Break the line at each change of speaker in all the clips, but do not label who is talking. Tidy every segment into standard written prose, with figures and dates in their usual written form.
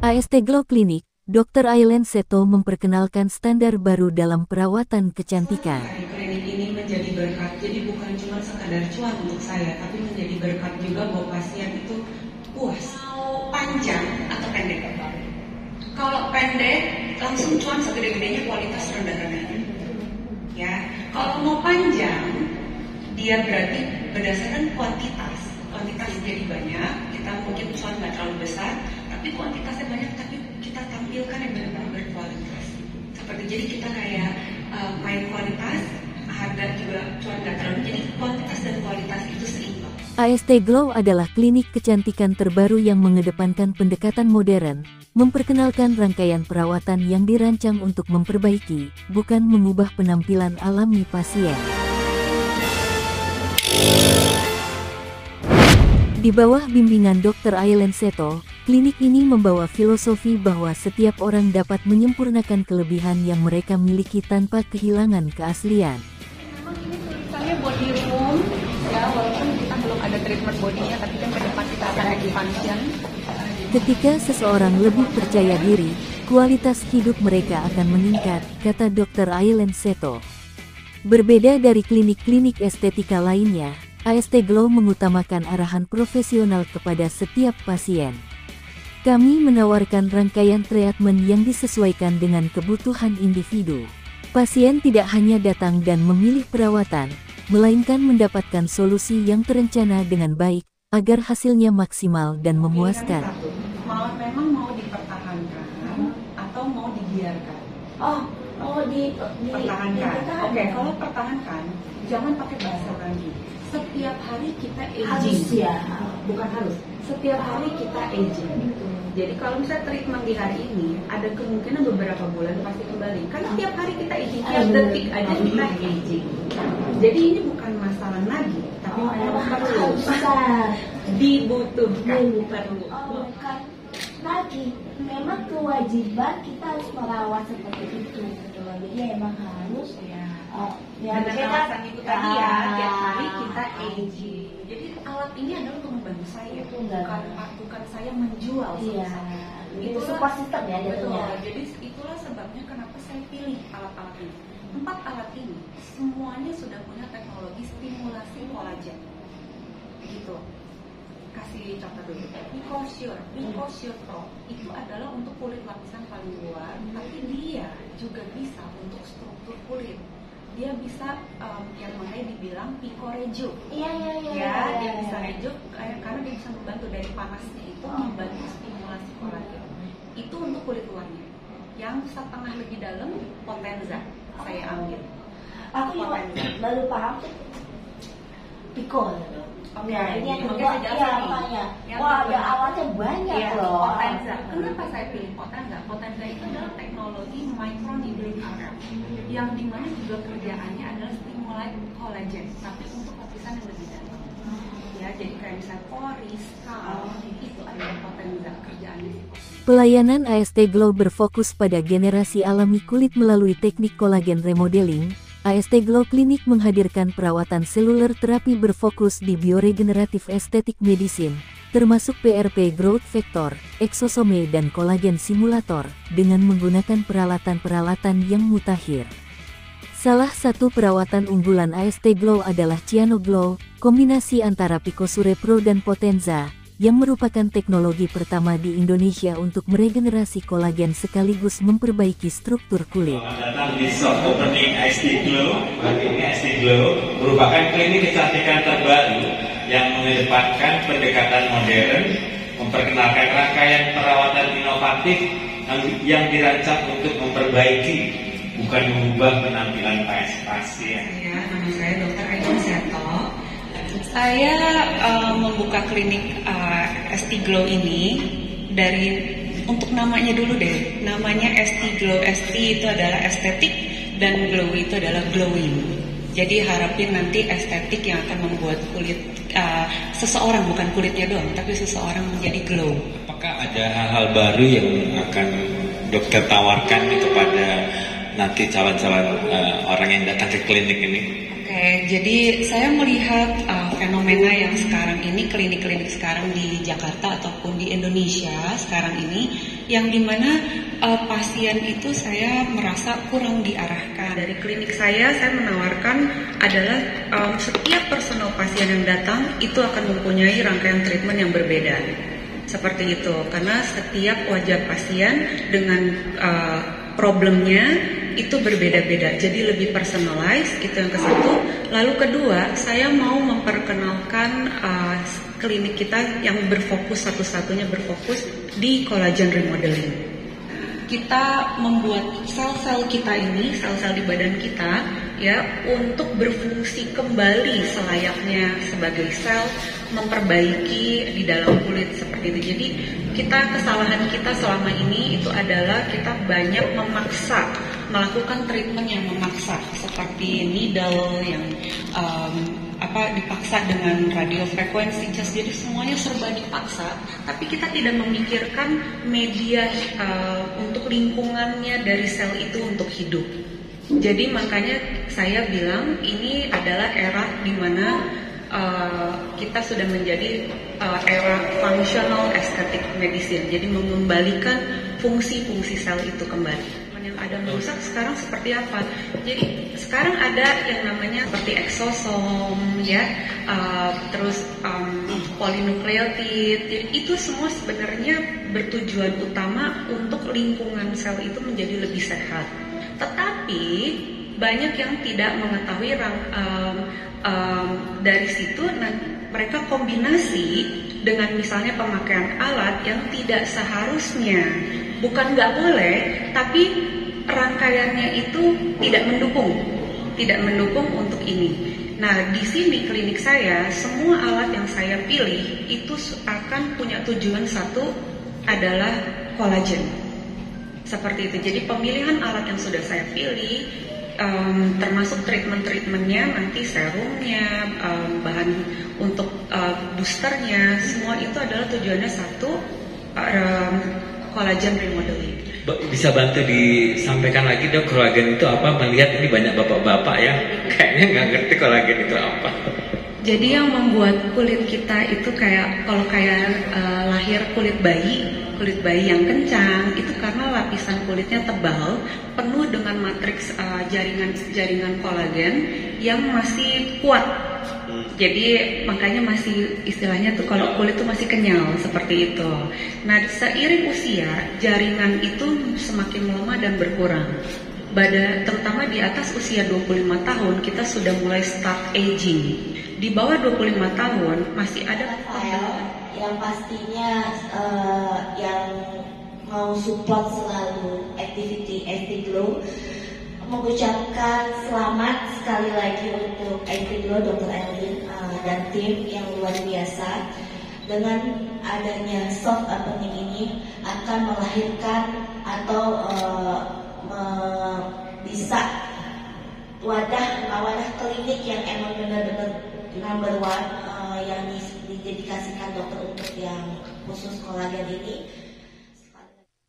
AST Glow Clinic, Dr. Aileen Seto memperkenalkan standar baru dalam perawatan kecantikan.
Klinik ini menjadi berkat, jadi bukan cuma sekadar cuan untuk saya, tapi menjadi berkat juga bahwa pasien itu puas. Mau panjang atau pendek? Kalau pendek, langsung cuan segede-gedenya, kualitas rendah-rendah. Ya, kalau mau panjang, dia berarti berdasarkan kuantitas. Kuantitas jadi banyak, kita mungkin cuan nggak terlalu besar, tapi kuantitasnya banyak, tapi kita tampilkan yang benar-benar berkualitas. Seperti jadi kita kayak main kualitas, harga juga cuan nggak terlalu, jadi kuantitas dan kualitas itu seimbang.
AST Glow adalah klinik kecantikan terbaru yang mengedepankan pendekatan modern, memperkenalkan rangkaian perawatan yang dirancang untuk memperbaiki, bukan mengubah penampilan alami pasien. Di bawah bimbingan Dr. Aileen Seto, klinik ini membawa filosofi bahwa setiap orang dapat menyempurnakan kelebihan yang mereka miliki tanpa kehilangan keaslian.
Memang ini tulisannya body room, ya walaupun kita belum ada treatment bodinya, tapi kan ke depan kita akan expansion.
Ketika seseorang lebih percaya diri, kualitas hidup mereka akan meningkat, kata Dr. Aileen Seto. Berbeda dari klinik-klinik estetika lainnya, AST Glow mengutamakan arahan profesional kepada setiap pasien. Kami menawarkan rangkaian treatment yang disesuaikan dengan kebutuhan individu. Pasien tidak hanya datang dan memilih perawatan, melainkan mendapatkan solusi yang terencana dengan baik, agar hasilnya maksimal dan memuaskan.
Memang mau dipertahankan atau mau dibiarkan?
Mau
dipertahankan. Oke, kalau pertahankan, jangan pakai bahasa lagi. Setiap hari kita aging.
Harus ya.
Bukan harus. Setiap hari kita aging. Jadi kalau misalnya treatment di hari ini, ada kemungkinan beberapa bulan pasti kembali. Karena setiap hari kita aging, tiap detik aja kita aging. Jadi ini bukan masalah nagih, tapi memang perlu. Dibutuhkan. Perlu.
Bukan lagi. Memang kewajiban kita harus merawat seperti itu. Jadi emang harus
dengan alasan itu tadi ya, tiap hari kita aging. Jadi alat ini adalah untuk membantu saya, bukan saya menjual.
Itu support system ya.
Betul. Jadi itulah sebabnya kenapa saya pilih alat-alat ini. 4 alat ini semuanya sudah punya teknologi stimulasi kolagen. Gitu. Kasih contoh dulu. Picosure Pro itu adalah untuk kulit lapisan paling luar, tapi dia juga bisa untuk struktur kulit. Dia bisa yang makanya dibilang picorejo.
Iya.
Dia bisa rejo karena dia bisa membantu dari panasnya itu membantu stimulasi kolagen. Itu untuk kulit luarnya. Yang setengah lebih dalam Potenza saya ambil.
Aku juga baru paham tuh Pico.
Ya,
ini yang
kedua
wah, ada alatnya banyak loh.
Potenza. Kenapa saya pilih Potenza? Potenza itu adalah teknologi microneedling arm, yang dimana juga kerjaannya adalah stimulasi kolagen, tapi untuk lapisan yang lebih dalam. Ya, jadi kayak misalnya pori, scalp, itu adalah Potenza kerjaannya.
Pelayanan AST Glow berfokus pada generasi alami kulit melalui teknik kolagen remodeling. AST Glow Clinic menghadirkan perawatan seluler terapi berfokus di bioregeneratif estetik medicine, termasuk PRP Growth Factor, exosome dan kolagen simulator, dengan menggunakan peralatan-peralatan yang mutakhir. Salah satu perawatan unggulan AST Glow adalah Cyano Glow, kombinasi antara Picosure Pro dan Potenza, yang merupakan teknologi pertama di Indonesia untuk meregenerasi kolagen sekaligus memperbaiki struktur kulit.
Selamat datang di soft opening AST Glow. Ini AST Glow merupakan klinik kecantikan terbaru yang mengedepankan pendekatan modern, memperkenalkan rangkaian perawatan inovatif yang dirancang untuk memperbaiki, bukan mengubah penampilan pasien.
Ya, nama saya Dr. Aileen Seto. Saya membuka klinik ST Glow ini untuk namanya dulu deh. Namanya ST Glow. ST itu adalah estetik dan Glow itu adalah glowing. Jadi harapin nanti estetik yang akan membuat kulit seseorang, bukan kulitnya doang, tapi seseorang menjadi glow.
Apakah ada hal-hal baru yang akan dokter tawarkan kepada nanti calon-calon orang yang datang ke klinik ini?
Oke, jadi saya melihat fenomena yang sekarang ini, klinik-klinik sekarang di Jakarta ataupun di Indonesia sekarang ini, yang dimana pasien itu saya merasa kurang diarahkan. Dari klinik saya menawarkan adalah setiap personal pasien yang datang itu akan mempunyai rangkaian treatment yang berbeda. Seperti itu, karena setiap wajah pasien dengan problemnya itu berbeda-beda, jadi lebih personalized, itu yang ke satu. Lalu kedua, saya mau memperkenalkan klinik kita yang berfokus, satu-satunya berfokus di collagen remodeling. Kita membuat sel-sel kita ini, sel-sel di badan kita, ya, untuk berfungsi kembali selayaknya sebagai sel, memperbaiki di dalam kulit seperti itu. Jadi kesalahan kita selama ini itu adalah kita banyak memaksa, melakukan treatment yang memaksa, seperti needle yang dipaksa dengan radiofrekuensi, jadi semuanya serba dipaksa, tapi kita tidak memikirkan media untuk lingkungannya dari sel itu untuk hidup. Jadi makanya saya bilang ini adalah era di mana kita sudah menjadi era functional aesthetic medicine, jadi mengembalikan fungsi-fungsi sel itu kembali. Yang ada merusak sekarang seperti apa? Jadi sekarang ada yang namanya seperti exosom, ya, terus polinukleotid. Jadi itu semua sebenarnya bertujuan utama untuk lingkungan sel itu menjadi lebih sehat. Tetapi banyak yang tidak mengetahui dari situ, mereka kombinasi dengan misalnya pemakaian alat yang tidak seharusnya, bukan nggak boleh, tapi rangkaiannya itu tidak mendukung untuk ini. Nah, di sini klinik saya, semua alat yang saya pilih itu akan punya tujuan satu, adalah kolagen. Seperti itu. Jadi pemilihan alat yang sudah saya pilih, termasuk treatmentnya, nanti serumnya, bahan untuk boosternya, semua itu adalah tujuannya satu, collagen remodeling.
Bisa bantu disampaikan lagi, Dok, kolagen itu apa? Melihat ini banyak bapak-bapak ya, kayaknya nggak ngerti kolagen itu apa.
Jadi yang membuat kulit kita itu kayak lahir kulit bayi yang kencang, itu karena lapisan kulitnya tebal, penuh dengan matriks jaringan kolagen yang masih kuat. Jadi makanya masih istilahnya tuh kalau kulit tuh masih kenyal seperti itu. Nah, seiring usia jaringan itu semakin melemah dan berkurang. Terutama di atas usia 25 tahun kita sudah mulai start aging. Di bawah 25 tahun masih ada
yang pastinya yang mau support selalu activity SD Glow, mengucapkan selamat sekali lagi untuk SD Glow, Dr. Elin dan tim yang luar biasa. Dengan adanya soft opening ini akan melahirkan atau bisa wadah klinik yang emang benar-benar number one, yang didedikasikan dokter untuk yang khusus kolagen ini.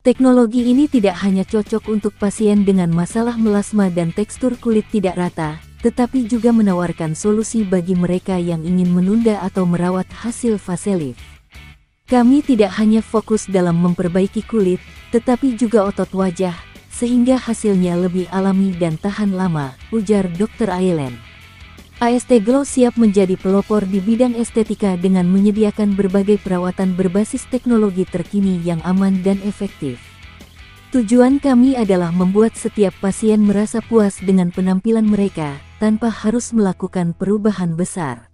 Teknologi ini tidak hanya cocok untuk pasien dengan masalah melasma dan tekstur kulit tidak rata, tetapi juga menawarkan solusi bagi mereka yang ingin menunda atau merawat hasil facelift. Kami tidak hanya fokus dalam memperbaiki kulit, tetapi juga otot wajah, sehingga hasilnya lebih alami dan tahan lama, ujar Dr. Ailen. AST Glow siap menjadi pelopor di bidang estetika dengan menyediakan berbagai perawatan berbasis teknologi terkini yang aman dan efektif. Tujuan kami adalah membuat setiap pasien merasa puas dengan penampilan mereka, tanpa harus melakukan perubahan besar.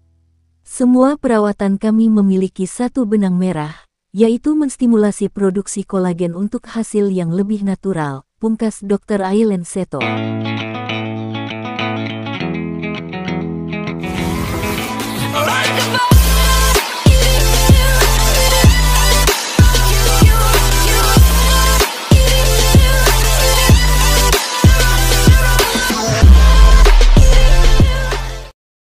Semua perawatan kami memiliki satu benang merah, yaitu menstimulasi produksi kolagen untuk hasil yang lebih natural, pungkas Dr. Ailen Seto.